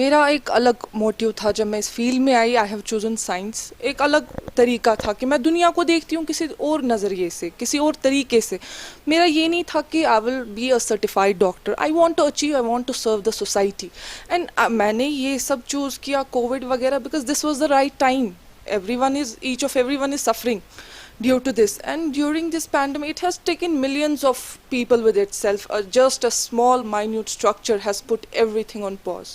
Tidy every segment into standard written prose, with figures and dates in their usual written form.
मेरा एक अलग मोटिव था जब मैं इस फील्ड में आई। I have chosen science. एक अलग तरीका था कि मैं दुनिया को देखती हूँ किसी और नज़रिए से, किसी और तरीके से। मेरा ये नहीं था कि I will be a certified doctor. I want to achieve, I want to serve the society. And मैंने ये सब चूज़ किया कोविड वगैरह because this was the right time. Each of everyone is suffering due to this, and during this pandemic it has taken millions of people with itself. Just a small minute structure has put everything on pause.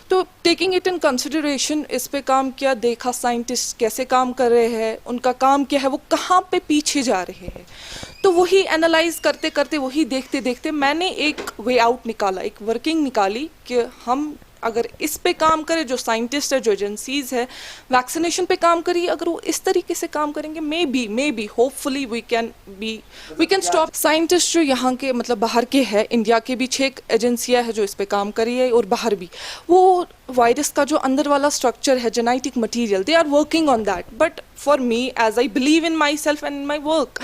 तो taking it in consideration, इस पे काम किया, देखा scientist कैसे काम कर रहे हैं, उनका काम क्या है, वो कहाँ पे पीछे जा रहे हैं, तो वही एनालाइज करते करते, वही देखते देखते मैंने एक वे आउट निकाला, एक वर्किंग निकाली कि हम अगर इस पे काम करें, जो साइंटिस्ट है, जो एजेंसीज है, वैक्सीनेशन पे काम करिए, अगर वो इस तरीके से काम करेंगे, maybe hopefully we can stop. Scientist जो यहाँ के मतलब बाहर के हैं, इंडिया के भी 6 एजेंसियाँ हैं जो इस पे काम कर रही है और बाहर भी, वो वायरस का जो अंदर वाला स्ट्रक्चर है, genetic material, they are working on that. But for me, as I believe in myself and in my work,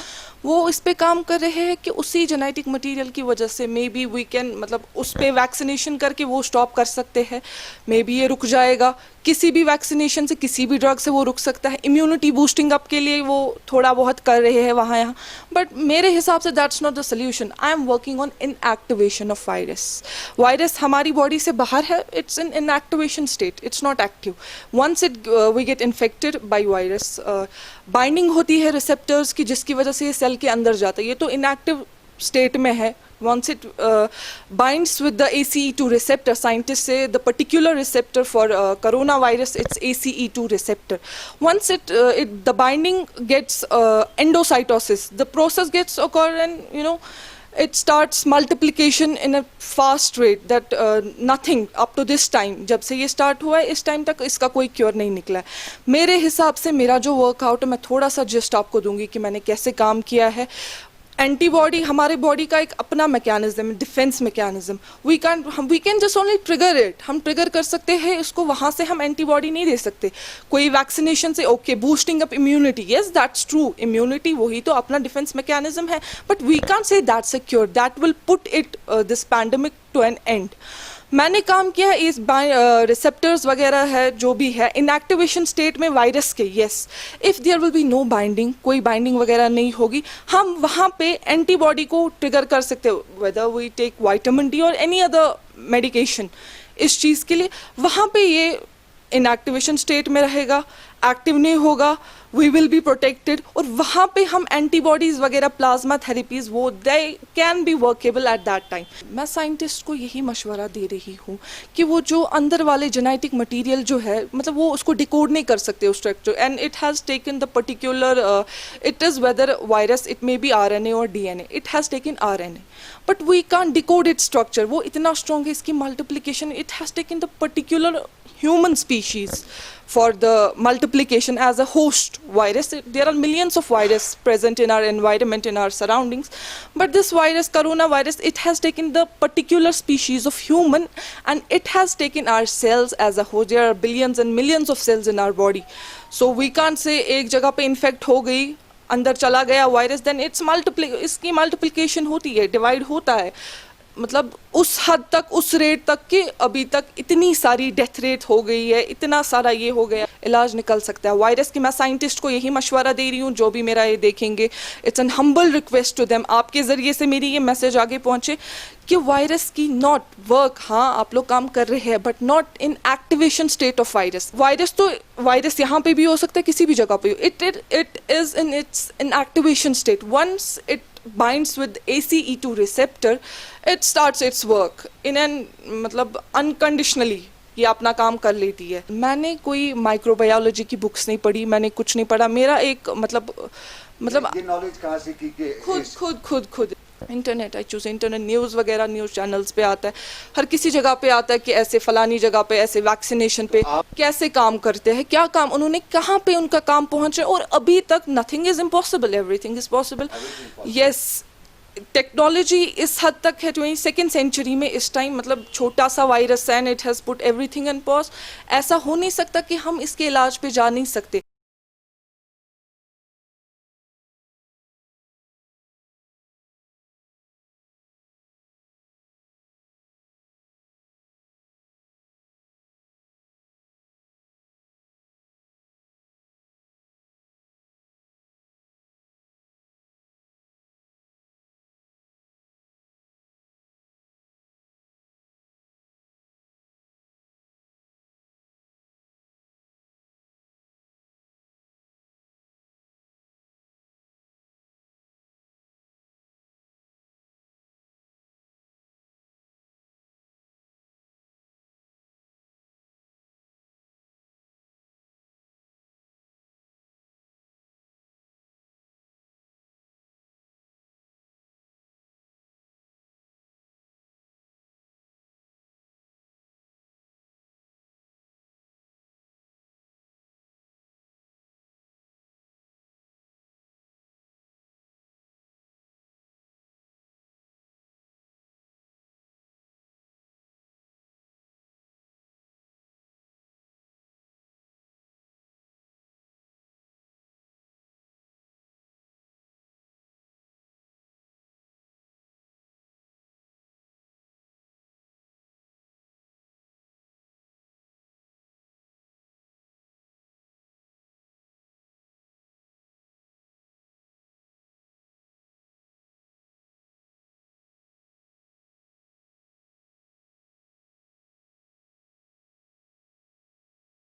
वो इस पे काम कर रहे हैं कि उसी जेनेटिक मटेरियल की वजह से मे बी वी कैन, मतलब उस पे वैक्सीनेशन करके वो स्टॉप कर सकते हैं. मे बी ये रुक जाएगा, किसी भी वैक्सीनेशन से, किसी भी ड्रग से वो रुक सकता है. इम्यूनिटी बूस्टिंग अप के लिए वो थोड़ा बहुत कर रहे हैं वहाँ यहाँ, बट मेरे हिसाब से that's not the solution. I am working on inactivation of virus. Virus हमारी बॉडी से बाहर है, it's in inactivation state, it's not active. Once we get infected by virus, binding होती है रिसेप्टर्स की, जिसकी वजह से ये सेल के अंदर जाता है. ये तो इनएक्टिव स्टेट में है. Once it binds with the ACE2 receptor, scientists say the particular receptor for coronavirus, it's ACE2 receptor. Once the binding gets endocytosis, the process gets occur, and it starts multiplication in a fast rate that nothing up to this time, जब से ये start हुआ है इस time तक इसका कोई cure नहीं निकला है. मेरे हिसाब से मेरा जो वर्कआउट है, मैं थोड़ा सा जस्ट आपको दूंगी कि मैंने कैसे काम किया है. एंटीबॉडी हमारे बॉडी का एक अपना मैकेनिज्म है, defence mechanism. We can just only trigger it. हम ट्रिगर कर सकते हैं इसको, वहाँ से हम एंटीबॉडी नहीं दे सकते. कोई वैक्सीनेशन से okay boosting up immunity, yes that's true, immunity वही तो अपना डिफेंस मैकेनिज्म है, but we can't say that's a cure that will put it this pandemic to an end. मैंने काम किया है इस रिसेप्टर्स वगैरह है जो भी है इनएक्टिवेशन स्टेट में वायरस के. Yes, if there will be no binding, कोई बाइंडिंग वगैरह नहीं होगी, हम वहाँ पे एंटीबॉडी को ट्रिगर कर सकते हो, whether we take vitamin D और एनी अदर मेडिकेशन. इस चीज़ के लिए वहाँ पे ये इनएक्टिवेशन स्टेट में रहेगा, एक्टिव नहीं होगा, वी विल बी प्रोटेक्टेड. और वहाँ पे हम एंटीबॉडीज़ वगैरह, प्लाज्मा थेरेपीज़, वो they can be workable at that time. मैं साइंटिस्ट को यही मशवरा दे रही हूँ कि वो जो अंदर वाले जेनेटिक मटेरियल जो है, मतलब वो उसको डिकोड नहीं कर सकते उस structure. And it has taken the particular, it is whether virus, it may be RNA और DNA, it has taken RNA, but we can't decode it structure. वो इतना स्ट्रॉन्ग है, इसकी multiplication, it has taken the particular human species for the multiplication as a host virus. There are millions of viruses present in our environment, in our surroundings, but this virus, coronavirus, it has taken the particular species of human, and it has taken our cells as a host. There are billions and millions of cells in our body, so we can't say एक जगह पे infect हो गई, अंदर चला गया virus, then it's इसकी multiplication होती है, divide होता है, मतलब उस हद तक, उस रेट तक कि अभी तक इतनी सारी डेथ रेट हो गई है, इतना सारा ये हो गया, इलाज निकल सकता है वायरस की. मैं साइंटिस्ट को यही मशवरा दे रही हूँ, जो भी मेरा ये देखेंगे, it's an humble request to them, आपके ज़रिए से मेरी ये मैसेज आगे पहुँचे कि वायरस की नॉट वर्क. हाँ, आप लोग काम कर रहे हैं, but not in activation state of virus. Virus तो वायरस यहाँ पे भी हो सकता है, किसी भी जगह पे. It is in its inactivation state. Once it binds with ACE2 receptor, it starts its work in an, मतलब unconditionally ये अपना काम कर लेती है. मैंने कोई माइक्रोबायोलॉजी की बुक्स नहीं पढ़ी, मैंने कुछ नहीं पढ़ा. मेरा एक मतलब ये नॉलेज कहाँ से की कि खुद internet. I choose internet, news वगैरह, न्यूज़ चैनल्स पे आता है, हर किसी जगह पे आता है कि ऐसे फलानी जगह पे ऐसे वैक्सीनेशन पे कैसे काम करते हैं, क्या काम उन्होंने, कहाँ पे उनका काम पहुँचे, और अभी तक nothing is impossible, everything is possible. Yes, technology इस हद तक है 22nd सेंचुरी में इस टाइम, मतलब छोटा सा वायरस है and it has put everything in pause. ऐसा हो नहीं सकता कि हम इसके इलाज पे जा नहीं सकते.